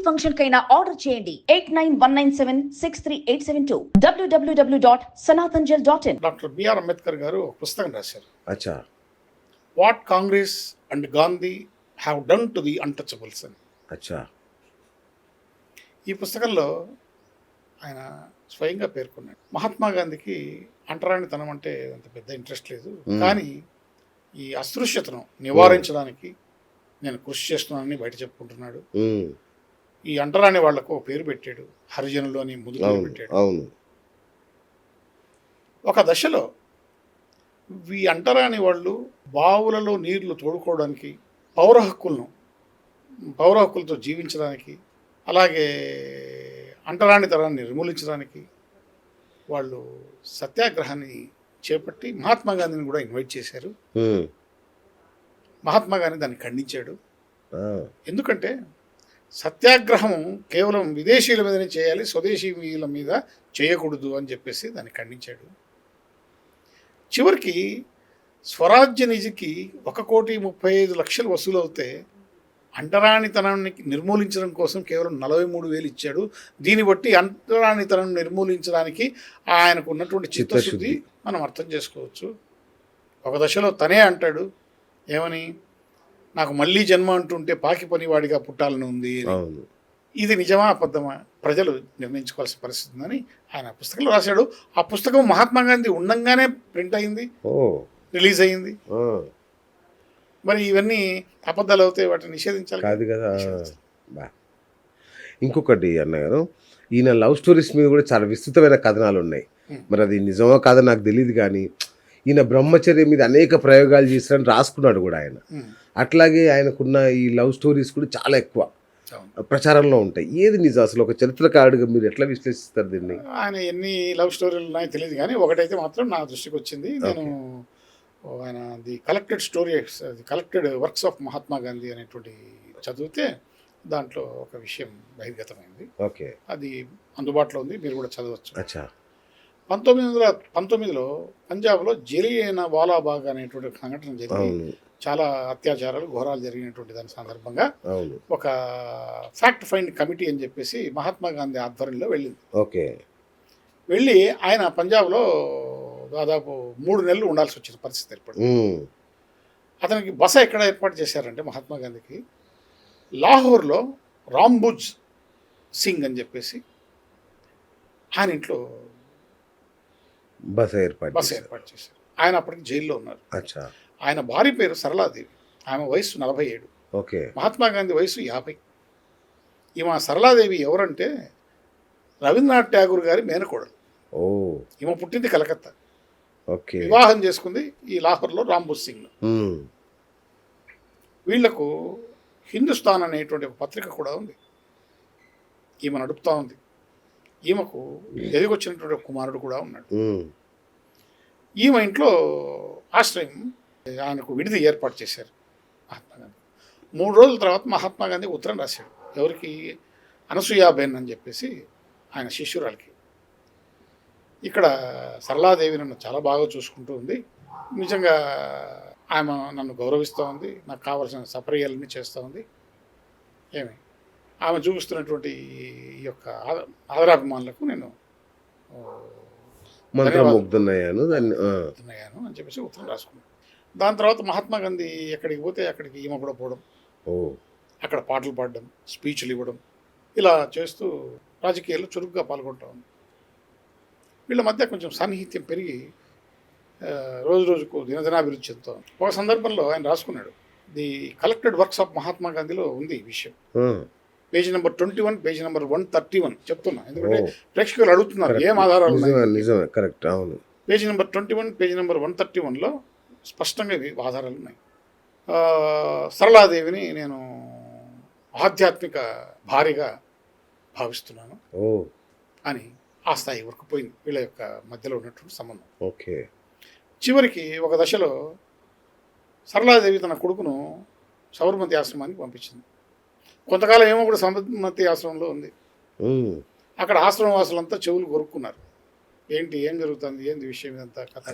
Function కైనా order చేయండి 8919763872 www.sanatanjal.in. Doctor BR Ambedkar గారు ఒక పుస్తకం రాశారు. అచ్చా. What Congress and Gandhi have done to the untouchables అని. అచ్చా. ఈ పుస్తకంలో ఆయన స్వయంగా పేర్కొన్నాడు, మహాత్మా గాంధీకి అంటరానితనం అంటే అంత పెద్ద ఇంట్రెస్ట్ లేదు, కానీ ఈ అస్పృశ్యతను నివారించడానికి నేను కృషి చేస్తున్నానని బయట చెప్పుకుంటున్నాడు. ఈ అంటరాని వాళ్లకు ఒక పేరు పెట్టాడు, హరిజనులు అని ముద్దు పెట్టాడు. అవును. ఒక దశలో ఈ అంటరాని వాళ్ళు బావులలో నీళ్లు తోడుకోవడానికి, పౌర హక్కులతో జీవించడానికి, అలాగే అంటరానితనాన్ని నిర్మూలించడానికి వాళ్ళు సత్యాగ్రహాన్ని చేపట్టి మహాత్మా గాంధీని కూడా ఇన్వైట్ చేశారు. మహాత్మా గాంధీ దాన్ని ఖండించాడు. ఎందుకంటే సత్యాగ్రహం కేవలం విదేశీయుల మీదనే చేయాలి, స్వదేశీయుల మీద చేయకూడదు అని చెప్పేసి దాన్ని ఖండించాడు. చివరికి స్వరాజ్య నిధికి 1,35,00,000 వసూలు అవుతే అంటరానితనాన్ని నిర్మూలించడం కోసం కేవలం 43,000 ఇచ్చాడు. దీన్ని బట్టి అంటరానితనం నిర్మూలించడానికి ఆయనకు ఉన్నటువంటి చిత్తశుద్ధి మనం అర్థం చేసుకోవచ్చు. ఒక దశలో తనే అంటాడు, ఏమని, నాకు మళ్ళీ జన్మ అంటుంటే పాకి పనివాడిగా పుట్టాలని ఉంది. ఇది నిజమా అబద్ధమా ప్రజలు నిర్ణయించుకోవాల్సిన పరిస్థితి ఉందని ఆయన పుస్తకంలో రాశాడు. ఆ పుస్తకం మహాత్మా గాంధీ ఉండంగానే ప్రింట్ అయింది, రిలీజ్ అయింది. మరి ఇవన్నీ అబద్ధాలు అవుతాయి, వాటిని నిషేధించాలి కాదు కదా. ఇంకొకటి అన్నగారు, ఈయన లవ్ స్టోరీస్ మీద కూడా చాలా విస్తృతమైన కథనాలు ఉన్నాయి. మరి అది నిజమో కాదో నాకు తెలియదు, కానీ ఈయన బ్రహ్మచర్యం మీద అనేక ప్రయోగాలు చేస్తారని రాసుకున్నాడు కూడా ఆయన. అట్లాగే ఆయనకున్న ఈ లవ్ స్టోరీస్ కూడా చాలా ఎక్కువ ప్రచారంలో ఉంటాయి. ఏది నిజం అసలు? ఒక చరిత్రకారుడిగా మీరు ఎట్లా విశ్లేషిస్తారు దీన్ని? ఆయన ఎన్ని లవ్ స్టోరీలు ఉన్నాయో తెలియదు, కానీ ఒకటైతే మాత్రం నా దృష్టికి వచ్చింది. నేను ఆయన the collected works of Mahatma Gandhi అనేటువంటి చదివితే దాంట్లో ఒక విషయం బహిర్గతమైంది. ఓకే, అది అందుబాటులో ఉంది, మీరు కూడా చదవచ్చు. అచ్చా. 1919లో పంజాబ్లో జలియన్ వాలాబాగ్ అనేటువంటి సంఘటన జరిగింది. చాలా అత్యాచారాలు, ఘోరాలు జరిగినటువంటి దాని సందర్భంగా ఒక ఫ్యాక్ట్ ఫైండ్ కమిటీ అని చెప్పేసి మహాత్మా గాంధీ ఆధ్వర్యంలో వెళ్ళింది. ఓకే. వెళ్ళి ఆయన పంజాబ్లో దాదాపు 3 నెలలు ఉండాల్సి వచ్చిన పరిస్థితి ఏర్పడింది. అతనికి బస ఎక్కడ ఏర్పాటు చేశారంటే మహాత్మా గాంధీకి లాహోర్లో రాంబుజ్ సింగ్ అని చెప్పేసి ఆయన ఇంట్లో బస ఏర్పాటు చేశారు. ఆయన అప్పటికి జైల్లో ఉన్నారు. ఆయన భార్య పేరు సరళాదేవి, ఆమె వయసు 47. ఓకే. మహాత్మా గాంధీ వయసు 50. ఈమె సరళాదేవి ఎవరంటే రవీంద్రనాథ్ ఠాగూర్ గారి మేనకోడలు. ఈమె పుట్టింది కలకత్తా. ఓకే. వివాహం చేసుకుంది ఈ లాహోర్లో రాంబుజ్ సింగ్. వీళ్లకు హిందుస్థాన్ అనేటువంటి ఒక పత్రిక కూడా ఉంది, ఈమె నడుపుతా ఉంది. ఈమెకు ఎదిగొచ్చినటువంటి ఒక కుమారుడు కూడా ఉన్నాడు. ఈమె ఇంట్లో ఆశ్రయం, ఆయనకు విడిది ఏర్పాటు చేశారు మహాత్మా గాంధీ. 3 రోజుల తర్వాత మహాత్మా గాంధీ ఉత్తరం రాశాడు. ఎవరికి? అనసూయాబెన్ అని చెప్పేసి ఆయన శిష్యురాలకి. ఇక్కడ సరళాదేవి నన్ను చాలా బాగా చూసుకుంటూ ఉంది, నిజంగా ఆమె నన్ను గౌరవిస్తూ ఉంది, నాకు కావాల్సిన సపర్యాలన్నీ చేస్తూ ఉంది. ఏమి ఆమె చూపిస్తున్నటువంటి ఈ యొక్క ఆదరాభిమానులకు నేను మంత్రముగ్ధున్నయ్యాను అని చెప్పేసి ఉత్తరం రాసుకున్నాను. దాని తర్వాత మహాత్మా గాంధీ ఎక్కడికి పోతే అక్కడికి ఈమె కూడా పోవడం, అక్కడ పాటలు పాడడం, స్పీచ్లు ఇవ్వడం, ఇలా చేస్తూ రాజకీయాల్లో చురుగ్గా పాల్గొంటూ ఉంది. వీళ్ళ మధ్య కొంచెం సాన్నిహిత్యం పెరిగి రోజు రోజుకు దినదినాభివృద్ధి చెందుతూ ఉంది. ఒక సందర్భంలో ఆయన రాసుకున్నాడు, the collected works of Mahatma గాంధీలో ఉంది ఈ విషయం. పేజీ నెంబర్ 21, పేజీ నెంబర్ 131 చెప్తున్నా, ఎందుకంటే ప్రేక్షకులు అడుగుతున్నారు ఏం ఆధారాలు ఉన్నాయి. పేజీ నెంబర్ 21, పేజీ నెంబర్ 131లో స్పష్టంగా ఆధారాలు ఉన్నాయి. సరళాదేవిని నేను ఆధ్యాత్మిక భార్యగా భావిస్తున్నాను అని ఆ స్థాయి వరకు పోయింది వీళ్ళ యొక్క మధ్యలో ఉన్నటువంటి సంబంధం. ఓకే. చివరికి ఒక దశలో సరళాదేవి తన కొడుకును సబర్మతి ఆశ్రమానికి పంపించింది. కొంతకాలం ఏమో కూడా సబర్మతి ఆశ్రమంలో ఉంది. అక్కడ ఆశ్రమవాసులంతా చెవులు కొరుక్కున్నారు, ఏంటి ఏం జరుగుతుంది, ఏంది విషయం, ఇదంతా కథ.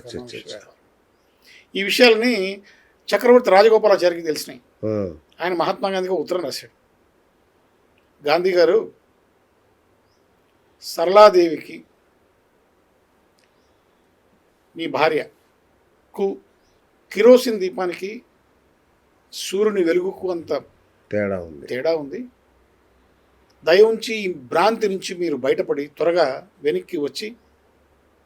ఈ విషయాలని చక్రవర్తి రాజగోపాలాచారికి తెలిసినాయి. ఆయన మహాత్మా గాంధీకి ఉత్తరం రాశాడు, గాంధీ గారు సరళాదేవికి మీ భార్యకు కిరోసిన్ దీపానికి సూర్యుని వెలుగుకు అంత తేడా ఉంది. దయ ఉంచి ఈ భ్రాంతి నుంచి మీరు బయటపడి త్వరగా వెనక్కి వచ్చి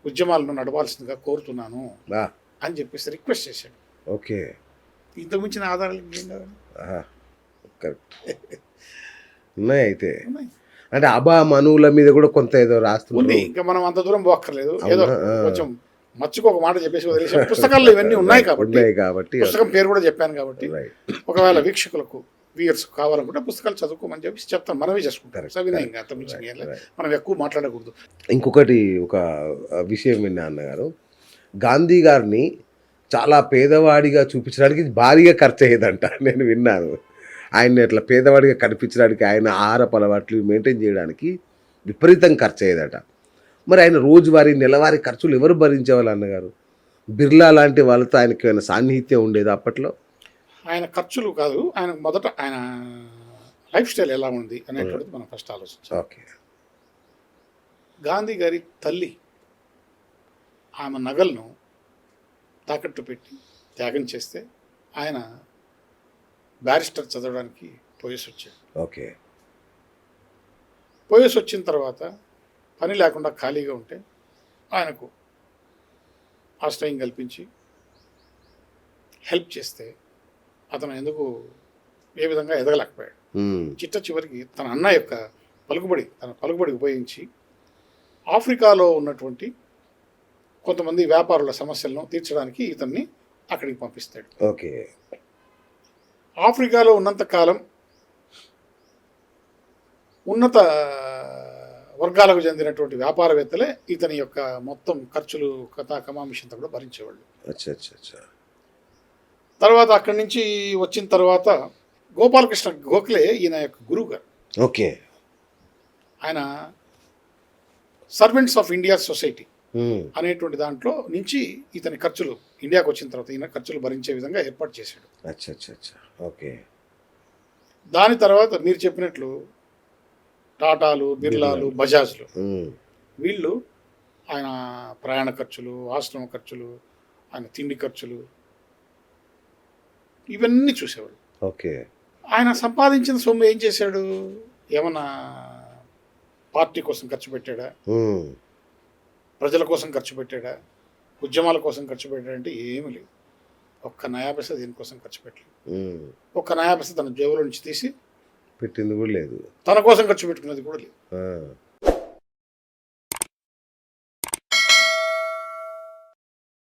ఉద్యమాలను నడవాల్సిందిగా కోరుతున్నాను అని చెప్పేసి రిక్వెస్ట్ చేశాడు. ఓకే, ఇంతకు మించిన ఆధారాలు ఏం కావాలి? కరెక్ట్ ఉన్నాయి. అయితే అంటే అబా మనువుల మీద కూడా కొంత ఏదో రాస్తుంది. ఇంకా మనం అంత దూరం పోక్కర్లేదు. ఏదో కొంచెం మచ్చుకు ఒక మాట చెప్పేసి వదిలేసి పుస్తకాల్లో ఇవన్నీ ఉన్నాయి కాబట్టి పుస్తకం పేరు కూడా చెప్పాను కాబట్టి ఒకవేళ వీక్షకులకు వ్యూయర్స్ కావాలనుకుంటే పుస్తకాలు చదువుకోమని చెప్పి చెప్తాను. మనమే చేసుకుంటారు సవినయంగా, అంత మించి మనం ఎక్కువ మాట్లాడకూడదు. ఇంకొకటి ఒక విషయం విన్నా అన్నగారు, గాంధీ గారిని చాలా పేదవాడిగా చూపించడానికి భారీగా ఖర్చు అయ్యేదంట నేను విన్నాను. ఆయన్ని అట్లా పేదవాడిగా కనిపించడానికి, ఆయన ఆహారపు అలవాట్లు మెయింటైన్ చేయడానికి విపరీతం ఖర్చు అయ్యేదట. మరి ఆయన రోజువారీ నెలవారీ ఖర్చులు ఎవరు భరించేవాళ్ళు అన్నగారు? బిర్లా లాంటి వాళ్ళతో ఆయనకి ఏమైనా సాన్నిహిత్యం ఉండేది అప్పట్లో? ఆయన ఖర్చులు కాదు, ఆయన మొదట ఆయన లైఫ్ స్టైల్ ఎలా ఉంది అనేటువంటిది మనం ఫస్ట్ ఆలోచించాలి. ఓకే. గాంధీ గారి తల్లి ఆమె నగలను తాకట్టు పెట్టి త్యాగం చేస్తే ఆయన బ్యారిస్టర్ చదవడానికి పోయేసి వచ్చాడు. ఓకే. పోయేసి వచ్చిన తర్వాత పని లేకుండా ఖాళీగా ఉంటే ఆయనకు ఆశ్రయం కల్పించి హెల్ప్ చేస్తే అతను ఎందుకు ఏ విధంగా ఎదగలేకపోయాడు. చిట్ట చివరికి తన అన్న యొక్క పలుకుబడి ఉపయోగించి ఆఫ్రికాలో ఉన్నటువంటి కొంతమంది వ్యాపారుల సమస్యలను తీర్చడానికి ఇతన్ని అక్కడికి పంపిస్తాడు. ఓకే. ఆఫ్రికాలో ఉన్నంత కాలం ఉన్నత వర్గాలకు చెందినటువంటి వ్యాపారవేత్తలే ఇతని యొక్క మొత్తం ఖర్చులు కమామిషంతా కూడా భరించేవాళ్ళు. తర్వాత అక్కడి నుంచి వచ్చిన తర్వాత గోపాలకృష్ణ గోఖలే ఈయన యొక్క గురువు గారు. ఓకే. ఆయన సర్వెంట్స్ ఆఫ్ ఇండియా సొసైటీ అనేటువంటి దాంట్లో నుంచి ఇతని ఖర్చులు ఇండియాకు వచ్చిన తర్వాత ఈయన ఖర్చులు భరించే విధంగా ఏర్పాటు చేశాడు. ఓకే. దాని తర్వాత మీరు చెప్పినట్లు టాటాలు, బిర్లాలు, బజాజ్లు వీళ్ళు ఆయన ప్రయాణ ఖర్చులు, ఆశ్రమ ఖర్చులు, ఆయన తిండి ఖర్చులు ఇవన్నీ చూసేవాడు. ఓకే. ఆయన సంపాదించిన సొమ్ము ఏం చేశాడు? ఏమన్నా పార్టీ కోసం ఖర్చు పెట్టాడా? ప్రజల కోసం ఖర్చు పెట్టాడా? ఉద్యమాల కోసం ఖర్చు పెట్టాడంటే ఏమీ లేదు. ఒక్క నయా పైసా దీనికోసం ఖర్చు పెట్టలేదు. ఒక్క నయా పైసా తన జేబులో నుంచి తీసి పెట్టింది కూడా లేదు, తన కోసం ఖర్చు పెట్టుకున్నది కూడా లేదు.